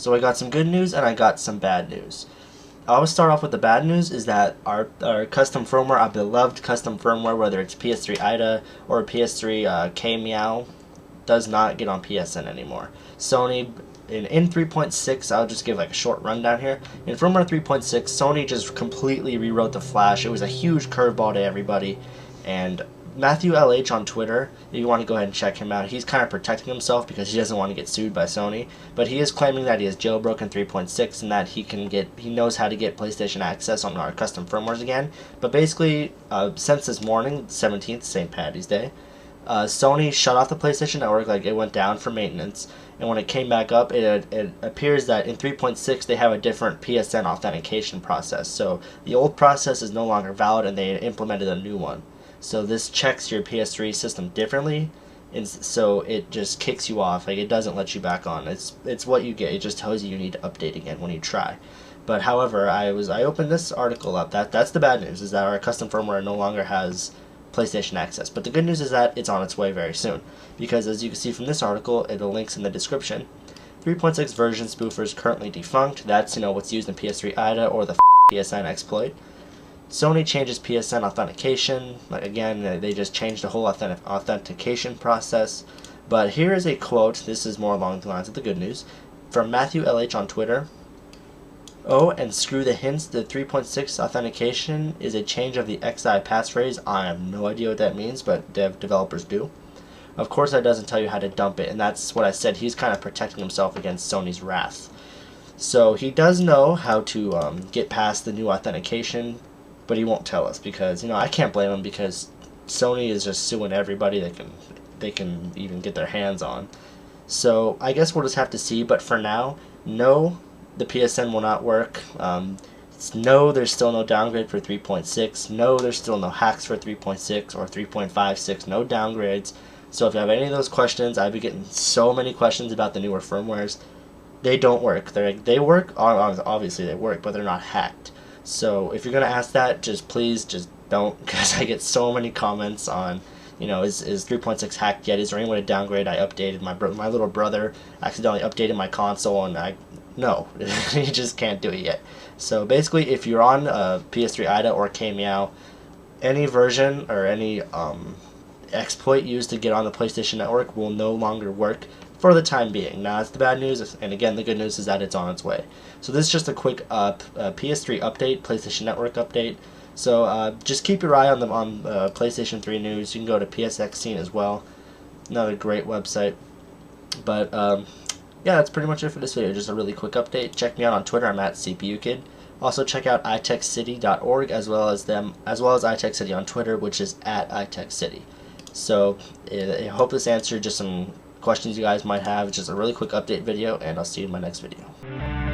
So I got some good news and I got some bad news. I always start off with the bad news is that our custom firmware, our beloved custom firmware, whether it's PS3 IDA or PS3 K-Meow, does not get on PSN anymore. Sony, in 3.6, I'll just give like a short rundown here. In firmware 3.6, Sony just completely rewrote the Flash. It was a huge curveball to everybody, and Matthew LH on Twitter, if you want to go ahead and check him out, he's kind of protecting himself because he doesn't want to get sued by Sony, but he is claiming that he has jailbroken 3.6 and that he knows how to get PlayStation access on our custom firmwares again. But basically, since this morning, 17th, St. Paddy's Day, Sony shut off the PlayStation Network, like it went down for maintenance, and when it came back up, it appears that in 3.6 they have a different PSN authentication process. So the old process is no longer valid and they implemented a new one. So this checks your PS3 system differently, and so it just kicks you off. Like, it doesn't let you back on. It's what you get. It just tells you need to update again when you try. But however, I opened this article up. That's the bad news, is that our custom firmware no longer has PlayStation access. But the good news is that it's on its way very soon, because as you can see from this article, the link's in the description. 3.6 version spoofer is currently defunct. That's what's used in PS3 IDA or the PSN exploit. Sony changes PSN authentication. Again, they just changed the whole authentication process. But here is a quote, this is more along the lines of the good news, from Matthew LH on Twitter. Oh, and screw the hints, the 3.6 authentication is a change of the XI passphrase. I have no idea what that means, but developers do. Of course that doesn't tell you how to dump it, and that's what I said. He's kind of protecting himself against Sony's wrath. So he does know how to get past the new authentication, but he won't tell us because, I can't blame him, because Sony is just suing everybody they can even get their hands on. So I guess we'll just have to see, but for now, no, the PSN will not work. No, there's still no downgrade for 3.6. No, there's still no hacks for 3.6 or 3.56. No downgrades. So if you have any of those questions, I've been getting so many questions about the newer firmwares. They don't work. They work, obviously they work, but they're not hacked. So if you're going to ask that, please don't, because I get so many comments on, is 3.6 hacked yet? Is there any way to downgrade? I updated my little brother accidentally updated my console, and no, you just can't do it yet. So basically, if you're on PS3 IDA or K-Meow, any version or any exploit used to get on the PlayStation Network will no longer work for the time being. Now that's the bad news, and again the good news is that it's on its way. So this is just a quick PS3 update, PlayStation Network update. So just keep your eye on them on PlayStation 3 news. You can go to PSX Scene as well, another great website. But yeah, that's pretty much it for this video. Just a really quick update. Check me out on Twitter. I'm at CPUKid. Also check out itechcity.org as well as iTechCity on Twitter, which is at iTechCity. So I hope this answered just some questions you guys might have. Just a really quick update video, and I'll see you in my next video.